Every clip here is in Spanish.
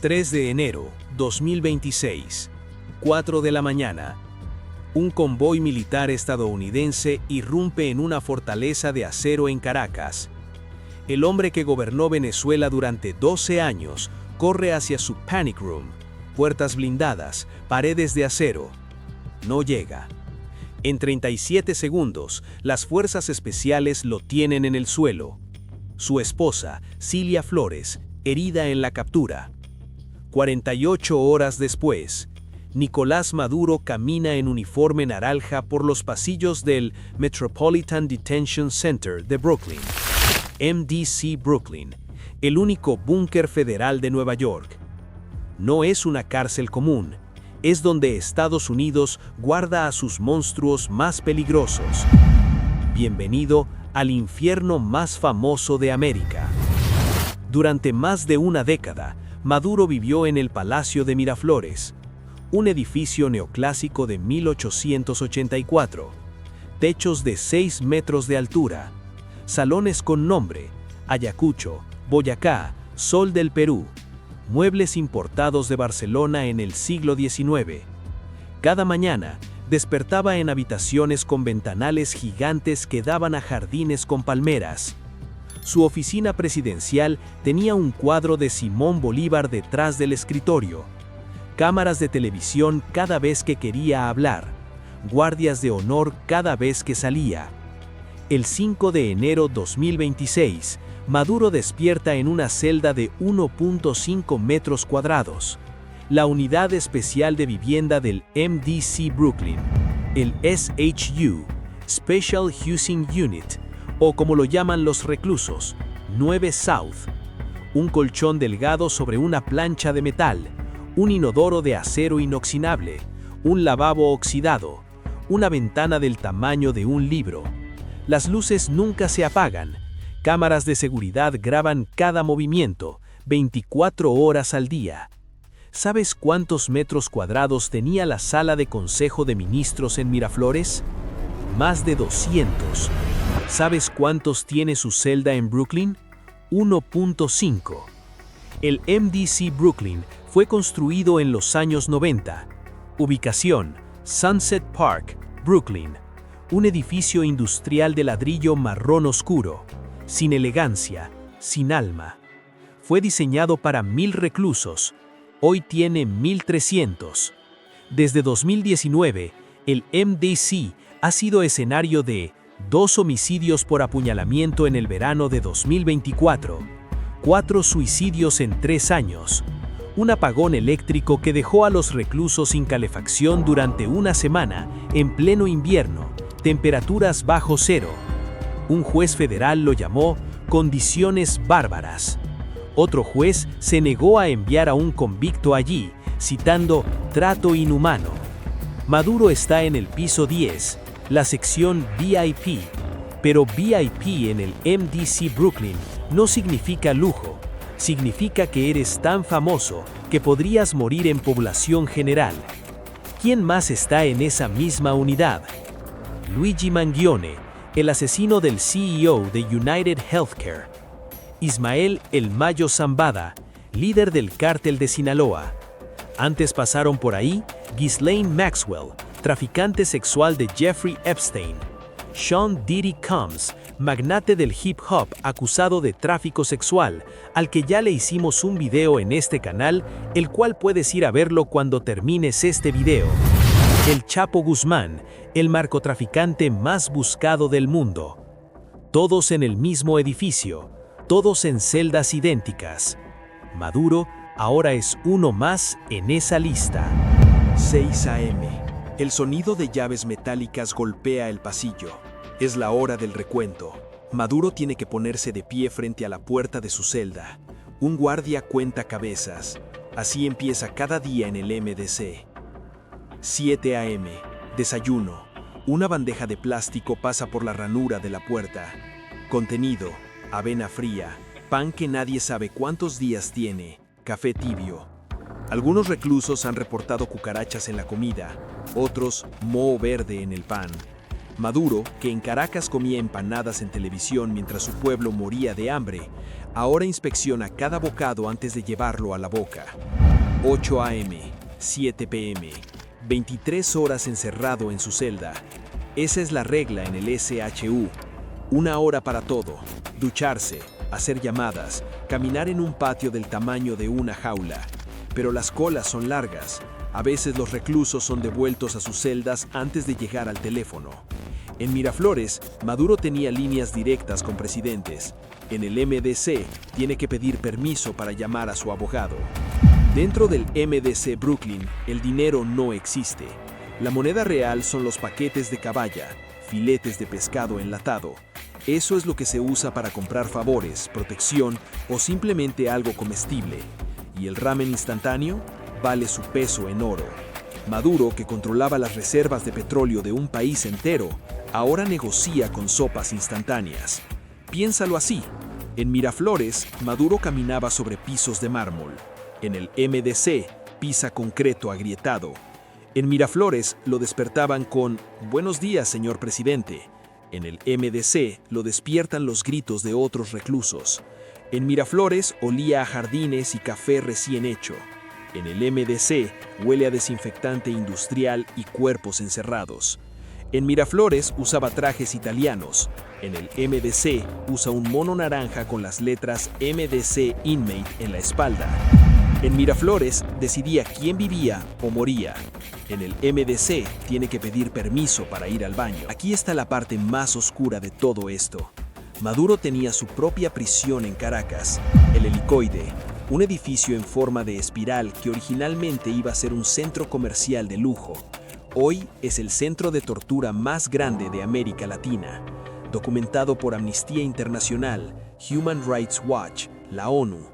3 de enero 2026, 4 de la mañana. Un convoy militar estadounidense irrumpe en una fortaleza de acero en Caracas. El hombre que gobernó Venezuela durante 12 años corre hacia su panic room, puertas blindadas, paredes de acero. No llega. En 37 segundos, las fuerzas especiales lo tienen en el suelo. Su esposa, Cilia Flores, herida en la captura. 48 horas después, Nicolás Maduro camina en uniforme naranja por los pasillos del Metropolitan Detention Center de Brooklyn, MDC Brooklyn, el único búnker federal de Nueva York. No es una cárcel común, es donde Estados Unidos guarda a sus monstruos más peligrosos. Bienvenido al infierno más famoso de América. Durante más de una década, Maduro vivió en el Palacio de Miraflores, un edificio neoclásico de 1884, techos de 6 metros de altura, salones con nombre, Ayacucho, Boyacá, Sol del Perú, muebles importados de Barcelona en el siglo XIX. Cada mañana, despertaba en habitaciones con ventanales gigantes que daban a jardines con palmeras. Su oficina presidencial tenía un cuadro de Simón Bolívar detrás del escritorio, cámaras de televisión cada vez que quería hablar, guardias de honor cada vez que salía. El 5 de enero 2026, Maduro despierta en una celda de 1.5 metros cuadrados, la unidad especial de vivienda del MDC Brooklyn, el SHU, Special Housing Unit, o como lo llaman los reclusos, 9 South. Un colchón delgado sobre una plancha de metal, un inodoro de acero inoxidable, un lavabo oxidado, una ventana del tamaño de un libro. Las luces nunca se apagan, cámaras de seguridad graban cada movimiento, 24 horas al día. ¿Sabes cuántos metros cuadrados tenía la sala de Consejo de Ministros en Miraflores? Más de 200. ¿Sabes cuántos tiene su celda en Brooklyn? 1.5. El MDC Brooklyn fue construido en los años 90. Ubicación: Sunset Park, Brooklyn. Un edificio industrial de ladrillo marrón oscuro, sin elegancia, sin alma. Fue diseñado para 1,000 reclusos. Hoy tiene 1,300. Desde 2019, el MDC ha sido escenario de 2 homicidios por apuñalamiento en el verano de 2024, 4 suicidios en 3 años, un apagón eléctrico que dejó a los reclusos sin calefacción durante una semana en pleno invierno, temperaturas bajo cero. Un juez federal lo llamó condiciones bárbaras. Otro juez se negó a enviar a un convicto allí, citando trato inhumano. Maduro está en el piso 10, la sección VIP, pero VIP en el MDC Brooklyn no significa lujo, significa que eres tan famoso que podrías morir en población general. ¿Quién más está en esa misma unidad? Luigi Mangione, el asesino del CEO de United Healthcare. Ismael El Mayo Zambada, líder del cártel de Sinaloa. Antes pasaron por ahí Ghislaine Maxwell, traficante sexual de Jeffrey Epstein. Sean Diddy Combs, magnate del hip hop acusado de tráfico sexual, al que ya le hicimos un video en este canal, el cual puedes ir a verlo cuando termines este video. El Chapo Guzmán, el narcotraficante más buscado del mundo. Todos en el mismo edificio, todos en celdas idénticas. Maduro ahora es uno más en esa lista. 6 a.m. El sonido de llaves metálicas golpea el pasillo. Es la hora del recuento. Maduro tiene que ponerse de pie frente a la puerta de su celda. Un guardia cuenta cabezas. Así empieza cada día en el MDC. 7 a.m. Desayuno. Una bandeja de plástico pasa por la ranura de la puerta. Contenido: avena fría, pan que nadie sabe cuántos días tiene, café tibio. Algunos reclusos han reportado cucarachas en la comida, otros moho verde en el pan. Maduro, que en Caracas comía empanadas en televisión mientras su pueblo moría de hambre, Ahora inspecciona cada bocado antes de llevarlo a la boca. 8 a.m., 7 p.m., 23 horas encerrado en su celda. Esa es la regla en el SHU. 1 hora para todo: ducharse, hacer llamadas, caminar en un patio del tamaño de una jaula. Pero las colas son largas. A veces los reclusos son devueltos a sus celdas antes de llegar al teléfono. En Miraflores, Maduro tenía líneas directas con presidentes. En el MDC, tiene que pedir permiso para llamar a su abogado. Dentro del MDC Brooklyn, el dinero no existe. La moneda real son los paquetes de caballa, filetes de pescado enlatado. Eso es lo que se usa para comprar favores, protección o simplemente algo comestible. ¿Y el ramen instantáneo? Vale su peso en oro. Maduro, que controlaba las reservas de petróleo de un país entero, ahora negocia con sopas instantáneas. Piénsalo así. En Miraflores, Maduro caminaba sobre pisos de mármol. En el MDC, pisa concreto agrietado. En Miraflores lo despertaban con «Buenos días, señor presidente». En el MDC lo despiertan los gritos de otros reclusos. En Miraflores olía a jardines y café recién hecho. En el MDC huele a desinfectante industrial y cuerpos encerrados. En Miraflores usaba trajes italianos. En el MDC usa un mono naranja con las letras MDC Inmate en la espalda. En Miraflores decidía quién vivía o moría. En el MDC tiene que pedir permiso para ir al baño. Aquí está la parte más oscura de todo esto. Maduro tenía su propia prisión en Caracas, el Helicoide, un edificio en forma de espiral que originalmente iba a ser un centro comercial de lujo. Hoy es el centro de tortura más grande de América Latina, documentado por Amnistía Internacional, Human Rights Watch, la ONU.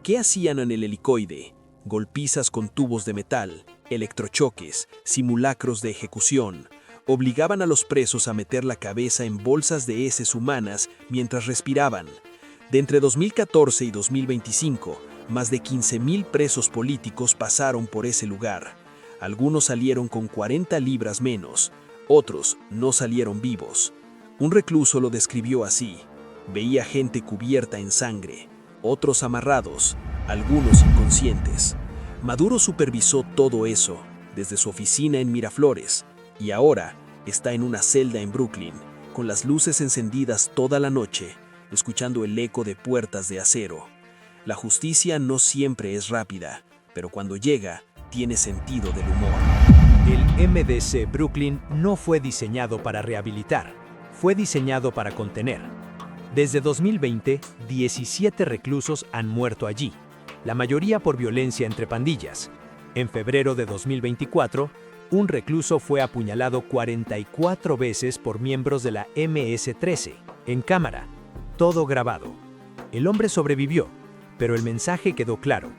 ¿Qué hacían en el Helicoide? Golpizas con tubos de metal, electrochoques, simulacros de ejecución. Obligaban a los presos a meter la cabeza en bolsas de heces humanas mientras respiraban. De entre 2014 y 2025, más de 15.000 presos políticos pasaron por ese lugar. Algunos salieron con 40 libras menos, otros no salieron vivos. Un recluso lo describió así: veía gente cubierta en sangre, otros amarrados, algunos inconscientes. Maduro supervisó todo eso desde su oficina en Miraflores y ahora está en una celda en Brooklyn, con las luces encendidas toda la noche, escuchando el eco de puertas de acero. La justicia no siempre es rápida, pero cuando llega, tiene sentido del humor. El MDC Brooklyn no fue diseñado para rehabilitar, fue diseñado para contener. Desde 2020, 17 reclusos han muerto allí, la mayoría por violencia entre pandillas. En febrero de 2024, un recluso fue apuñalado 44 veces por miembros de la MS-13, en cámara, todo grabado. El hombre sobrevivió, pero el mensaje quedó claro: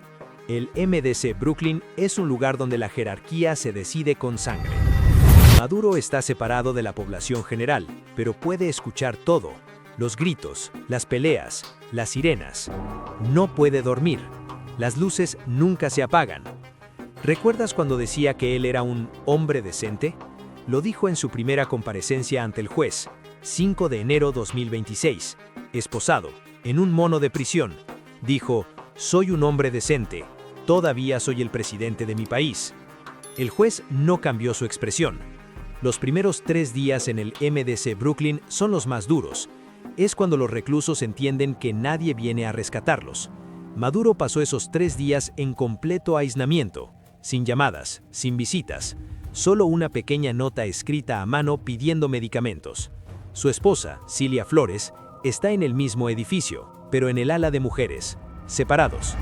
el MDC Brooklyn es un lugar donde la jerarquía se decide con sangre. Maduro está separado de la población general, pero puede escuchar todo: los gritos, las peleas, las sirenas. No puede dormir. Las luces nunca se apagan. ¿Recuerdas cuando decía que él era un hombre decente? Lo dijo en su primera comparecencia ante el juez, 5 de enero 2026, esposado, en un mono de prisión. Dijo: «Soy un hombre decente, todavía soy el presidente de mi país». El juez no cambió su expresión. Los primeros 3 días en el MDC Brooklyn son los más duros. Es cuando los reclusos entienden que nadie viene a rescatarlos. Maduro pasó esos 3 días en completo aislamiento, sin llamadas, sin visitas, solo una pequeña nota escrita a mano pidiendo medicamentos. Su esposa, Cilia Flores, está en el mismo edificio, pero en el ala de mujeres, separados.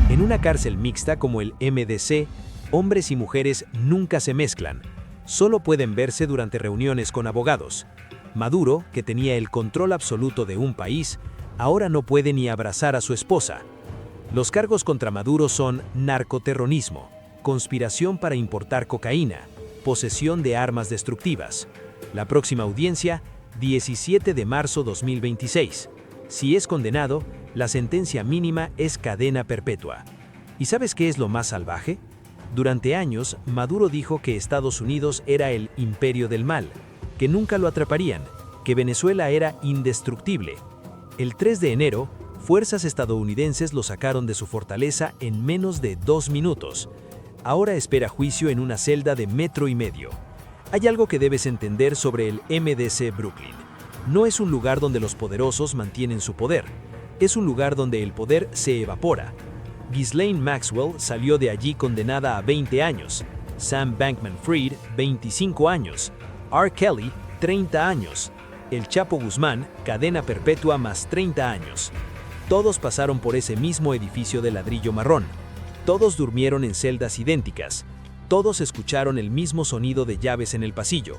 En una cárcel mixta como el MDC, hombres y mujeres nunca se mezclan, solo pueden verse durante reuniones con abogados. Maduro, que tenía el control absoluto de un país, ahora no puede ni abrazar a su esposa. Los cargos contra Maduro son narcoterrorismo, conspiración para importar cocaína, posesión de armas destructivas. La próxima audiencia, 17 de marzo 2026. Si es condenado, la sentencia mínima es cadena perpetua. ¿Y sabes qué es lo más salvaje? Durante años, Maduro dijo que Estados Unidos era el imperio del mal, que nunca lo atraparían, que Venezuela era indestructible. El 3 de enero, Fuerzas estadounidenses lo sacaron de su fortaleza en menos de 2 minutos. Ahora espera juicio en una celda de 1,5 metros. Hay algo que debes entender sobre el MDC Brooklyn. No es un lugar donde los poderosos mantienen su poder. Es un lugar donde el poder se evapora. Ghislaine Maxwell salió de allí condenada a 20 años. Sam Bankman-Fried, 25 años. R. Kelly, 30 años. El Chapo Guzmán, cadena perpetua más 30 años. Todos pasaron por ese mismo edificio de ladrillo marrón. Todos durmieron en celdas idénticas. Todos escucharon el mismo sonido de llaves en el pasillo.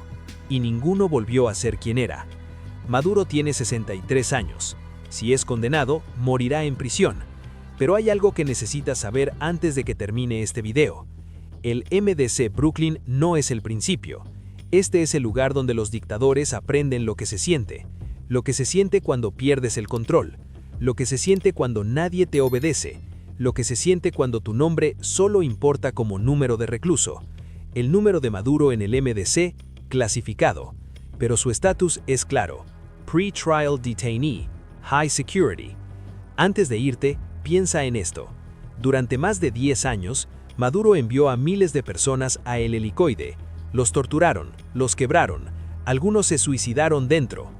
Y ninguno volvió a ser quien era. Maduro tiene 63 años. Si es condenado, morirá en prisión. Pero hay algo que necesitas saber antes de que termine este video. El MDC Brooklyn no es el principio. Este es el lugar donde los dictadores aprenden lo que se siente. Lo que se siente cuando pierdes el control. Lo que se siente cuando nadie te obedece. Lo que se siente cuando tu nombre solo importa como número de recluso. El número de Maduro en el MDC, clasificado. Pero su estatus es claro. Pre-trial detainee, high security. Antes de irte, piensa en esto. Durante más de 10 años, Maduro envió a miles de personas a el helicoide. Los torturaron, los quebraron, algunos se suicidaron dentro.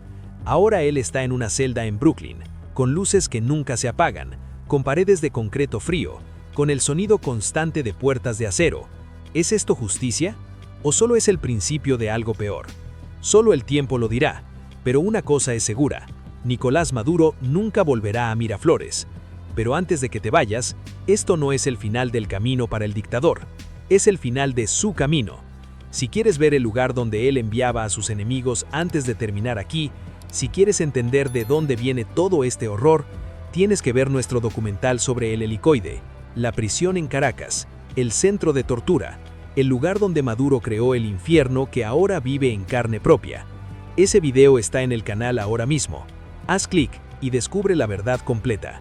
Ahora él está en una celda en Brooklyn, con luces que nunca se apagan, con paredes de concreto frío, con el sonido constante de puertas de acero. ¿Es esto justicia? ¿O solo es el principio de algo peor? Solo el tiempo lo dirá, pero una cosa es segura. Nicolás Maduro nunca volverá a Miraflores. Pero antes de que te vayas, esto no es el final del camino para el dictador, es el final de su camino. Si quieres ver el lugar donde él enviaba a sus enemigos antes de terminar aquí, si quieres entender de dónde viene todo este horror, tienes que ver nuestro documental sobre el helicoide, la prisión en Caracas, el centro de tortura, el lugar donde Maduro creó el infierno que ahora vive en carne propia. Ese video está en el canal ahora mismo. Haz clic y descubre la verdad completa.